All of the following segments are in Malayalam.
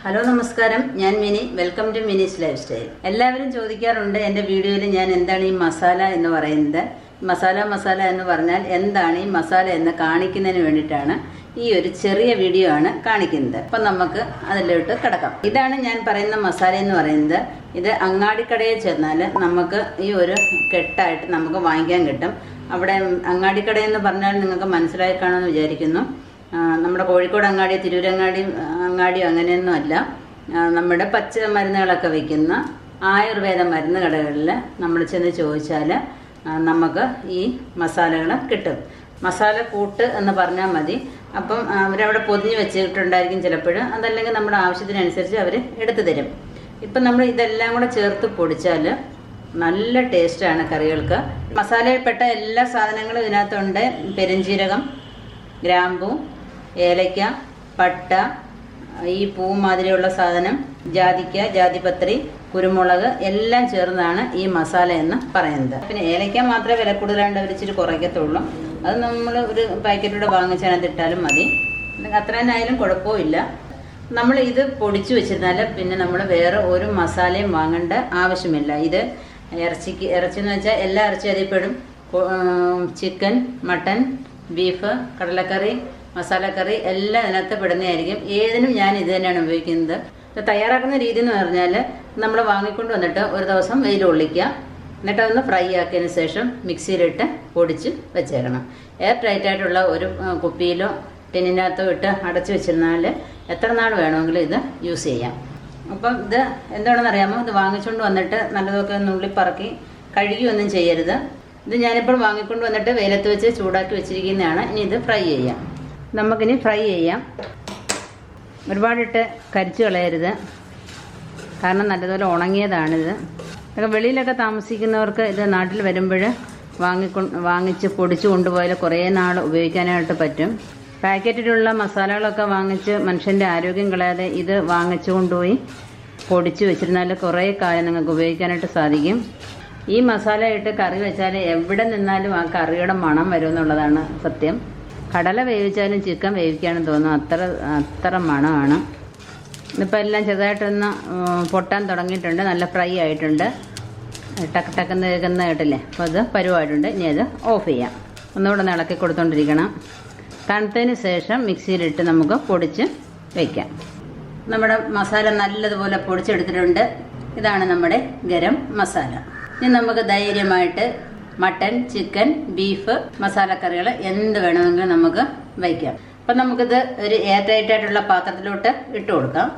ഹലോ നമസ്കാരം, ഞാൻ Mini. Welcome to Mini's lifestyle. എല്ലാവരും ചോദിക്കാറുണ്ട് എൻ്റെ വീഡിയോയിൽ ഞാൻ എന്താണ് ഈ മസാല എന്ന് പറയുന്നത്. മസാല എന്ന് പറഞ്ഞാൽ എന്താണ് ഈ മസാല എന്ന് കാണിക്കുന്നതിന് വേണ്ടിയിട്ടാണ് ഈ ഒരു ചെറിയ വീഡിയോ ആണ് കാണിക്കുന്നത്. അപ്പം നമുക്ക് അതിലോട്ട് കിടക്കാം. ഇതാണ് ഞാൻ പറയുന്ന മസാല എന്ന് പറയുന്നത്. ഇത് അങ്ങാടിക്കടയിൽ ചെന്നാൽ നമുക്ക് ഈ ഒരു കെട്ടായിട്ട് നമുക്ക് വാങ്ങിക്കാൻ കിട്ടും. അവിടെ അങ്ങാടിക്കടയെന്ന് പറഞ്ഞാൽ നിങ്ങൾക്ക് മനസ്സിലായി കാണുമെന്ന് വിചാരിക്കുന്നു. നമ്മുടെ കോഴിക്കോട് അങ്ങാടി, തിരൂരങ്ങാടി അങ്ങാടിയോ അങ്ങനെയൊന്നും അല്ല. നമ്മുടെ പച്ച മരുന്നുകളൊക്കെ വയ്ക്കുന്ന ആയുർവേദ മരുന്ന് കടകളിൽ നമ്മൾ ചെന്ന് ചോദിച്ചാൽ നമുക്ക് ഈ മസാലകൾ കിട്ടും. മസാല കൂട്ട് എന്ന് പറഞ്ഞാൽ മതി. അപ്പം അവരവിടെ പൊതിഞ്ഞ് വെച്ചിട്ടുണ്ടായിരിക്കും ചിലപ്പോൾ. അതല്ലെങ്കിൽ നമ്മുടെ ആവശ്യത്തിനനുസരിച്ച് അവർ എടുത്തു തരും. ഇപ്പം നമ്മൾ ഇതെല്ലാം കൂടെ ചേർത്ത് പൊടിച്ചാൽ നല്ല ടേസ്റ്റാണ് കറികൾക്ക്. മസാലയിൽപ്പെട്ട എല്ലാ സാധനങ്ങളും ഇതിനകത്തുണ്ട്. പെരുംജീരകം, ഗ്രാമ്പൂ, ഏലയ്ക്ക, പട്ട, ഈ പൂ മാതിരിയുള്ള സാധനം, ജാതിക്ക, ജാതിപത്രി, കുരുമുളക് എല്ലാം ചേർന്നാണ് ഈ മസാല എന്ന് പറയുന്നത്. പിന്നെ ഏലയ്ക്ക മാത്രമേ വില കൂടുതലാണ്ട് അവർ ഇച്ചിരി കുറയ്ക്കത്തുള്ളൂ. അത് നമ്മൾ ഒരു പാക്കറ്റിലൂടെ വാങ്ങിച്ചതിനകത്ത് ഇട്ടാലും മതി. അത്ര തന്നെ ആയാലും കുഴപ്പമില്ല. നമ്മൾ ഇത് പൊടിച്ചു വെച്ചിരുന്നാൽ പിന്നെ നമ്മൾ വേറെ ഒരു മസാലയും വാങ്ങേണ്ട ആവശ്യമില്ല. ഇത് ഇറച്ചി എന്ന് വെച്ചാൽ എല്ലാ ഇറച്ചി അതിൽപ്പെടും. ചിക്കൻ, മട്ടൻ, ബീഫ്, കടലക്കറി, മസാലക്കറി എല്ലാം ഇതിനകത്ത് പെടുന്നതായിരിക്കും. ഏതിനും ഞാൻ ഇത് തന്നെയാണ് ഉപയോഗിക്കുന്നത്. ഇത് തയ്യാറാക്കുന്ന രീതി എന്ന് പറഞ്ഞാൽ നമ്മൾ വാങ്ങിക്കൊണ്ട് വന്നിട്ട് ഒരു ദിവസം വെയിൽ കൊള്ളിക്കുക. എന്നിട്ട് അതൊന്ന് ഫ്രൈ ആക്കിയതിന് ശേഷം മിക്സിയിലിട്ട് പൊടിച്ച് വെച്ചേക്കണം. എയർ ടൈറ്റായിട്ടുള്ള ഒരു കുപ്പിയിലോ ടിന്നിനകത്തോ ഇട്ട് അടച്ചു വെച്ചിരുന്നാൽ എത്ര നാൾ വേണമെങ്കിലും ഇത് യൂസ് ചെയ്യാം. അപ്പം ഇത് എന്താണെന്ന് അറിയാമോ? ഇത് വാങ്ങിച്ചുകൊണ്ട് വന്നിട്ട് നല്ലതൊക്കെ നുള്ളി പറക്കി കഴുകിയൊന്നും ചെയ്യരുത്. ഇത് ഞാനിപ്പോൾ വാങ്ങിക്കൊണ്ട് വന്നിട്ട് വെയിലത്ത് വെച്ച് ചൂടാക്കി വെച്ചിരിക്കുന്നതാണ്. ഇനി ഇത് ഫ്രൈ ചെയ്യാം. നമുക്കിനി ഫ്രൈ ചെയ്യാം. ഒരുപാടിട്ട് കരിച്ചു കളയരുത്, കാരണം നല്ലതുപോലെ ഉണങ്ങിയതാണിത്. ഇതൊക്കെ വെളിയിലൊക്കെ താമസിക്കുന്നവർക്ക് ഇത് നാട്ടിൽ വരുമ്പോൾ വാങ്ങിച്ച് പൊടിച്ച് കൊണ്ടുപോയാൽ കുറേ നാൾ ഉപയോഗിക്കാനായിട്ട് പറ്റും. പാക്കറ്റിലുള്ള മസാലകളൊക്കെ വാങ്ങിച്ച് മനുഷ്യൻ്റെ ആരോഗ്യം കളയാതെ ഇത് വാങ്ങിച്ചു കൊണ്ടുപോയി പൊടിച്ച് വെച്ചിരുന്നാൽ കുറേ കാലം നിങ്ങൾക്ക് ഉപയോഗിക്കാനായിട്ട് സാധിക്കും. ഈ മസാല ഇട്ട് കറി വെച്ചാൽ എവിടെ നിന്നാലും ആ കറിയുടെ മണം വരും എന്നുള്ളതാണ് സത്യം. കടല വേവിച്ചാലും ചിക്കൻ വേവിക്കാനും തോന്നും, അത്ര മണമാണ്. ഇന്നിപ്പോൾ എല്ലാം ചെറുതായിട്ടൊന്ന് പൊട്ടാൻ തുടങ്ങിയിട്ടുണ്ട്. നല്ല ഫ്രൈ ആയിട്ടുണ്ട്. ടക്കെന്ന് കേൾക്കുന്ന കേട്ടില്ലേ? അപ്പോൾ അത് പരുവായിട്ടുണ്ട്. ഇനി അത് ഓഫ് ചെയ്യാം. ഒന്നുകൂടെ ഇളക്കി കൊടുത്തോണ്ടിരിക്കണം. തണുത്തതിന് ശേഷം മിക്സിയിലിട്ട് നമുക്ക് പൊടിച്ച് വയ്ക്കാം. നമ്മുടെ മസാല നല്ലതുപോലെ പൊടിച്ചെടുത്തിട്ടുണ്ട്. ഇതാണ് നമ്മുടെ ഗരം മസാല. ഇനി നമുക്ക് ധൈര്യമായിട്ട് മട്ടൻ, ചിക്കൻ, ബീഫ്, മസാലക്കറികൾ എന്ത് വേണമെങ്കിലും നമുക്ക് വയ്ക്കാം. അപ്പം നമുക്കിത് ഒരു എയർ ടൈറ്റായിട്ടുള്ള പാത്രത്തിലോട്ട് ഇട്ട് കൊടുക്കാം.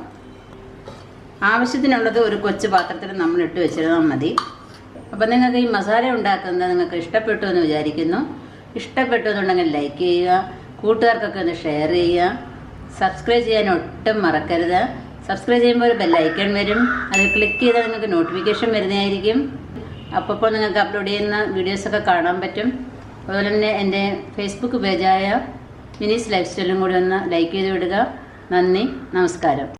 ആവശ്യത്തിനുള്ളത് ഒരു കൊച്ചു പാത്രത്തിൽ നമ്മൾ ഇട്ട് വെച്ചിരുന്നാൽ മതി. അപ്പം നിങ്ങൾക്ക് ഈ മസാല ഉണ്ടാക്കുന്നത് നിങ്ങൾക്ക് ഇഷ്ടപ്പെട്ടു എന്ന് വിചാരിക്കുന്നു. ഇഷ്ടപ്പെട്ടു എന്നുണ്ടെങ്കിൽ ലൈക്ക് ചെയ്യുക, കൂട്ടുകാർക്കൊക്കെ ഒന്ന് ഷെയർ ചെയ്യുക. സബ്സ്ക്രൈബ് ചെയ്യാൻ ഒട്ടും മറക്കരുത്. സബ്സ്ക്രൈബ് ചെയ്യുമ്പോൾ ഒരു ബെല്ലൈക്കൺ വരും. അത് ക്ലിക്ക് ചെയ്താൽ നിങ്ങൾക്ക് നോട്ടിഫിക്കേഷൻ വരുന്നതായിരിക്കും. അപ്പോൾ നിങ്ങൾക്ക് അപ്ലോഡ് ചെയ്യുന്ന വീഡിയോസൊക്കെ കാണാൻ പറ്റും. അതുപോലെ തന്നെ എൻ്റെ ഫേസ്ബുക്ക് പേജായ മിനീസ് ലൈഫ് സ്റ്റൈലും കൂടി ഒന്ന് ലൈക്ക് ചെയ്ത് വിടുക. നന്ദി, നമസ്കാരം.